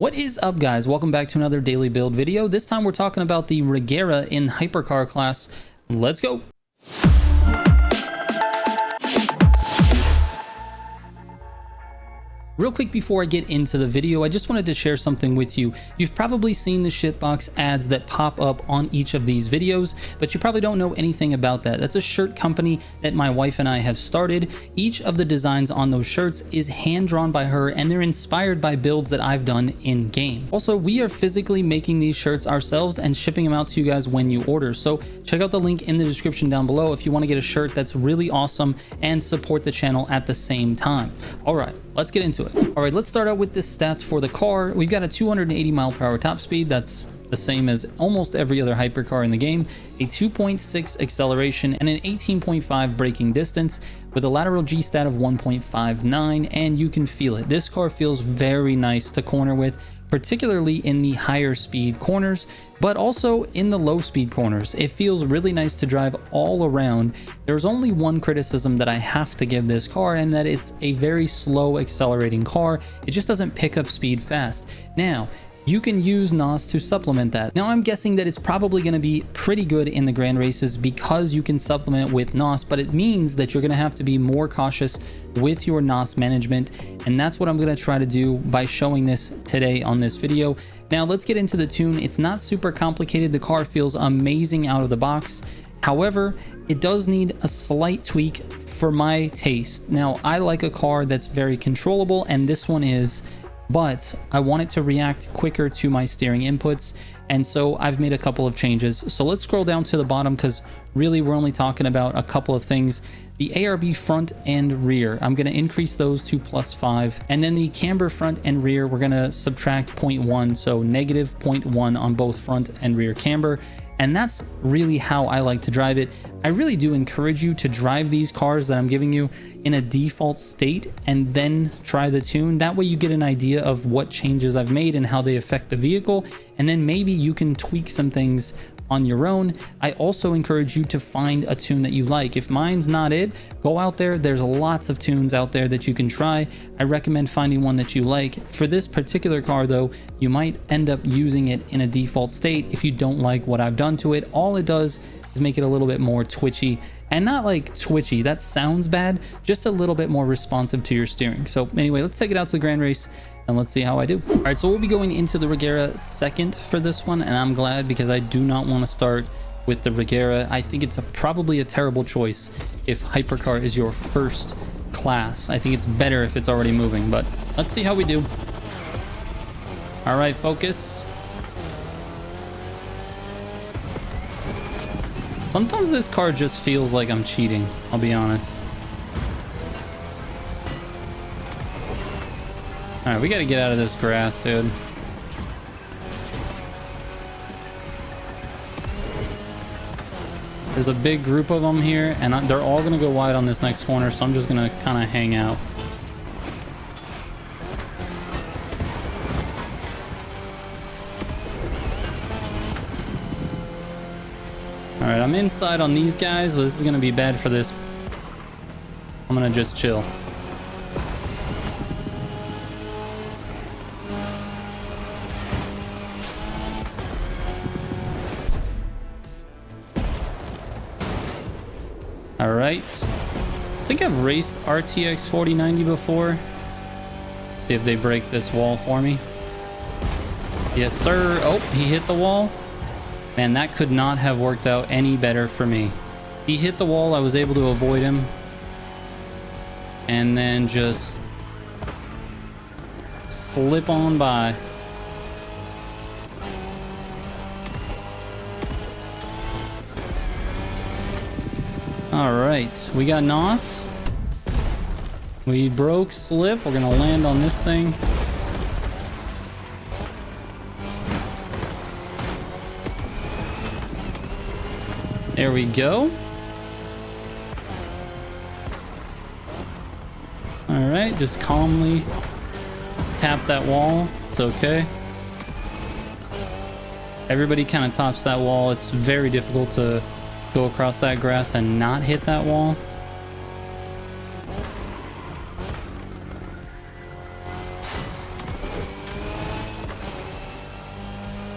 What is up, guys? Welcome back to another daily build video. This time we're talking about the Regera in Hypercar class. Let's go. Real quick before I get into the video, I just wanted to share something with you. You've probably seen the shitbox ads that pop up on each of these videos, but you probably don't know anything about that. That's a shirt company that my wife and I have started. Each of the designs on those shirts is hand-drawn by her, and they're inspired by builds that I've done in-game. Also, we are physically making these shirts ourselves and shipping them out to you guys when you order. So check out the link in the description down below if you want to get a shirt that's really awesome and support the channel at the same time. All right, let's get into it. All right, let's start out with the stats for the car. We've got a 280 mile per hour top speed. That's the same as almost every other hypercar in the game, a 2.6 acceleration and an 18.5 braking distance with a lateral G stat of 1.59, and you can feel it. This car feels very nice to corner with, particularly in the higher speed corners, but also in the low speed corners. It feels really nice to drive all around. There's only one criticism that I have to give this car, and that it's a very slow accelerating car. It just doesn't pick up speed fast. Now, you can use NOS to supplement that. Now, I'm guessing that it's probably going to be pretty good in the grand races because you can supplement with NOS, but it means that you're going to have to be more cautious with your NOS management, and that's what I'm going to try to do by showing this today on this video. Now, let's get into the tune. It's not super complicated. The car feels amazing out of the box. However, it does need a slight tweak for my taste. Now, I like a car that's very controllable, and this one is, but I want it to react quicker to my steering inputs, and so I've made a couple of changes. So let's scroll down to the bottom because really we're only talking about a couple of things. The ARB front and rear, I'm going to increase those to +5, and then the camber front and rear, we're going to subtract 0.1, so negative 0.1 on both front and rear camber. And that's really how I like to drive it. I really do encourage you to drive these cars that I'm giving you in a default state and then try the tune. That way you get an idea of what changes I've made and how they affect the vehicle, and then maybe you can tweak some things on your own. I also encourage you to find a tune that you like. If mine's not it, go out there. There's lots of tunes out there that you can try. I recommend finding one that you like. For this particular car though, you might end up using it in a default state if you don't like what I've done to it. All it does is make it a little bit more twitchy, and not like twitchy, that sounds bad, just a little bit more responsive to your steering. So anyway, let's take it out to the grand race and let's see how I do. All right, so we'll be going into the Regera second for this one, and I'm glad because I do not want to start with the Regera. I think it's probably a terrible choice if Hypercar is your first class. I think it's better if it's already moving, but let's see how we do. All right, focus. Sometimes this car just feels like I'm cheating, I'll be honest. All right, we got to get out of this grass, dude. There's a big group of them here, and they're all going to go wide on this next corner, so I'm just going to kind of hang out. All right, I'm inside on these guys, but this is going to be bad for this. I'm going to just chill. All right, I think I've raced RTX 4090 before. Let's see if they break this wall for me. Yes, sir. Oh, he hit the wall. Man, that could not have worked out any better for me. He hit the wall. I was able to avoid him. And then just slip on by. All right, we got NOS. We broke slip. We're gonna land on this thing. There we go. All right, just calmly tap that wall. It's okay. Everybody kind of tops that wall. It's very difficult to go across that grass and not hit that wall.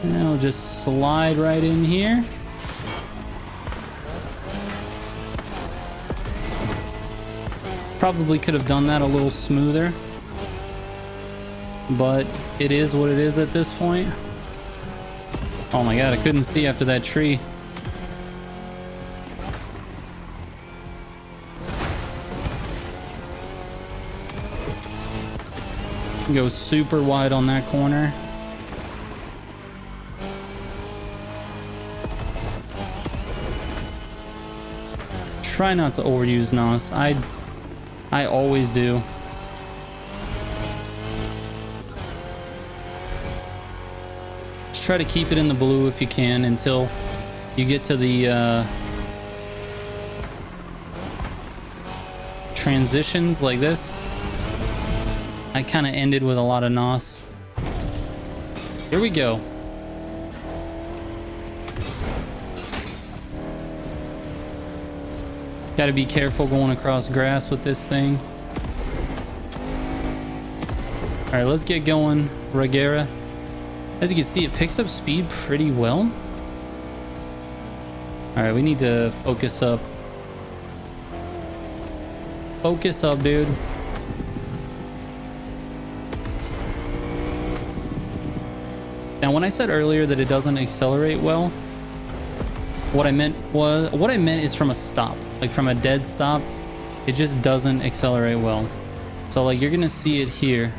And then we'll just slide right in here. Probably could have done that a little smoother, but it is what it is at this point. Oh my god, I couldn't see after that tree. Go super wide on that corner. Try not to overuse NOS. I always do. Just try to keep it in the blue if you can until you get to the transitions like this. I kind of ended with a lot of NOS. Here we go. Got to be careful going across grass with this thing. All right, let's get going. Regera. As you can see, it picks up speed pretty well. All right, we need to focus up. Focus up, dude. Now, when I said earlier that it doesn't accelerate well, what I meant is from a stop, like from a dead stop, it just doesn't accelerate well. So like you're gonna see it here.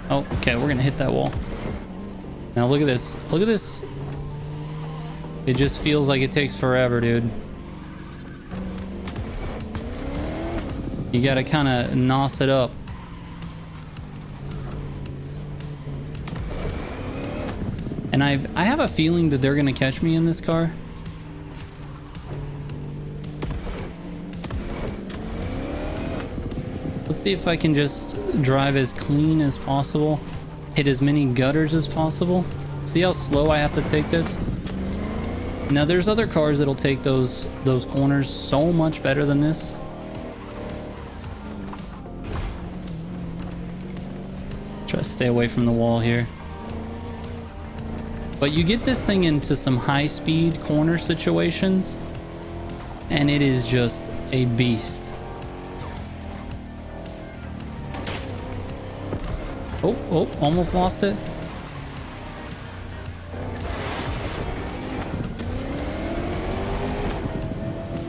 Oh, okay, we're gonna hit that wall. Now look at this. Look at this. It just feels like it takes forever, dude. You gotta kind of nos it up. And I have a feeling that they're gonna catch me in this car. Let's see if I can just drive as clean as possible, hit as many gutters as possible. See how slow I have to take this? Now there's other cars that'll take those corners so much better than this. Try to stay away from the wall here. But you get this thing into some high-speed corner situations, and it is just a beast. Oh, almost lost it.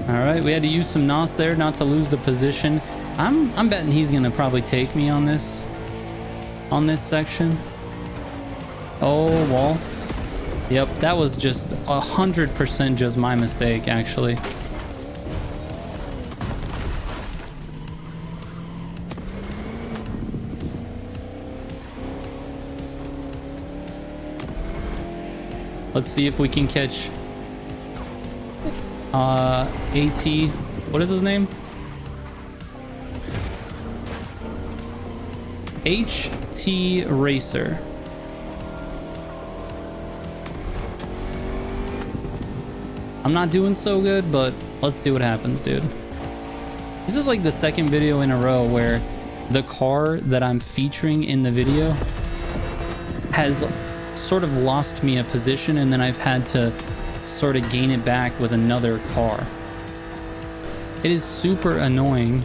All right, we had to use some NOS there not to lose the position. I'm betting he's gonna probably take me on this section. Oh, wall. Yep, that was just 100% just my mistake, actually. Let's see if we can catch AT. What is his name? HT Racer. I'm not doing so good, but let's see what happens, dude. This is like the second video in a row where the car that I'm featuring in the video has sort of lost me a position, and then I've had to sort of gain it back with another car. It is super annoying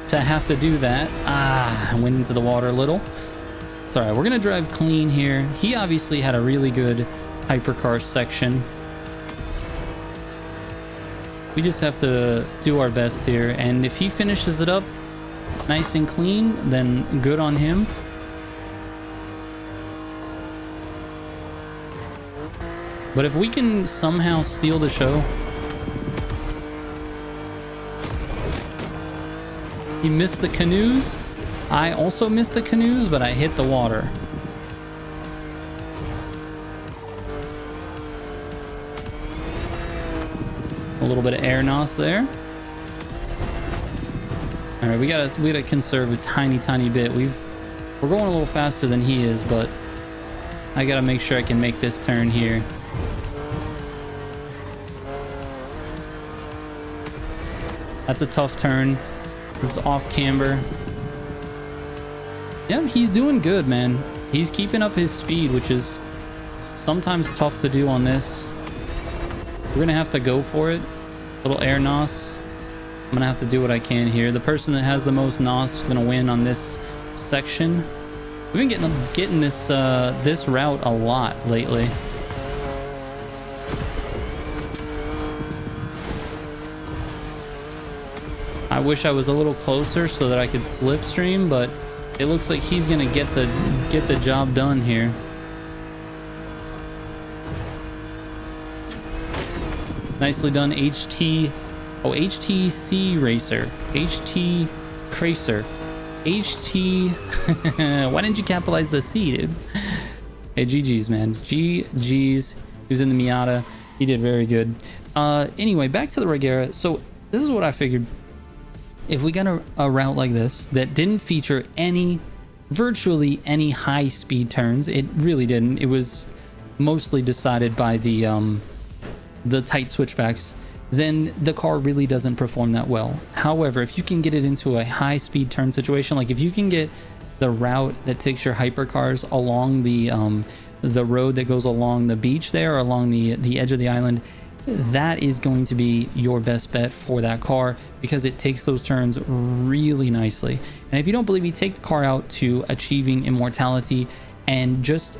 to have to do that. I went into the water a little. It's all right, we're gonna drive clean here. He obviously had a really good hypercar section. We just have to do our best here, and if he finishes it up nice and clean, then good on him. But if we can somehow steal the show. He missed the canoes. I also missed the canoes, but I hit the water. A little bit of air NOS there. All right, we gotta conserve a tiny bit. We're going a little faster than he is, but I gotta make sure I can make this turn here. That's a tough turn. It's off camber. Yeah, he's doing good, man. He's keeping up his speed, which is sometimes tough to do on this. We're gonna have to go for it. Little air nos. I'm gonna have to do what I can here. The person that has the most nos is gonna win on this section. We've been getting this this route a lot lately. I wish I was a little closer so that I could slipstream, but it looks like he's gonna get the job done here. Nicely done, HTC Racer, HT Cracer, HT. Why didn't you capitalize the C, dude? Hey, GG's, man. GG's. He was in the Miata. He did very good. Anyway, back to the Regera. So this is what I figured. If we got a route like this that didn't feature virtually any high speed turns, it really didn't. It was mostly decided by the tight switchbacks, then the car really doesn't perform that well. However, if you can get it into a high speed turn situation, like if you can get the route that takes your hypercars along the road that goes along the beach there, or along the edge of the island, that is going to be your best bet for that car, because it takes those turns really nicely. And if you don't believe me, take the car out to Achieving Immortality and just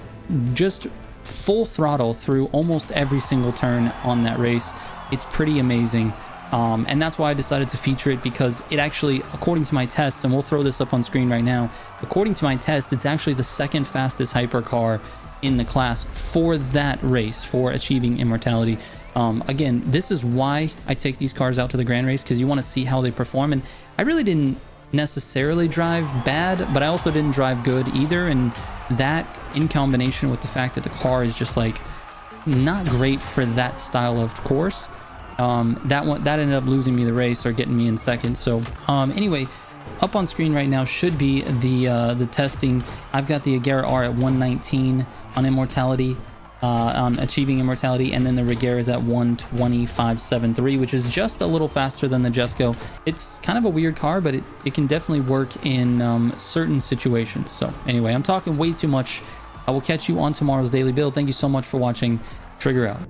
full throttle through almost every single turn on that race. It's pretty amazing. And that's why I decided to feature it, because it actually, according to my tests, and we'll throw this up on screen right now, according to my test, it's actually the second fastest hypercar in the class for that race, for Achieving Immortality. Again, this is why I take these cars out to the Grand Race, because you want to see how they perform. And I really didn't necessarily drive bad, but I also didn't drive good either. And that, in combination with the fact that the car is just like not great for that style of course, that ended up losing me the race, or getting me in second. So anyway, up on screen right now should be the testing. I've got the Regera R at 119 on Immortality, on Achieving Immortality, and then the Regera is at 125.73, which is just a little faster than the Jesco. It's kind of a weird car, but it can definitely work in certain situations. So anyway, I'm talking way too much. I will catch you on tomorrow's daily build. Thank you so much for watching. Trigger out.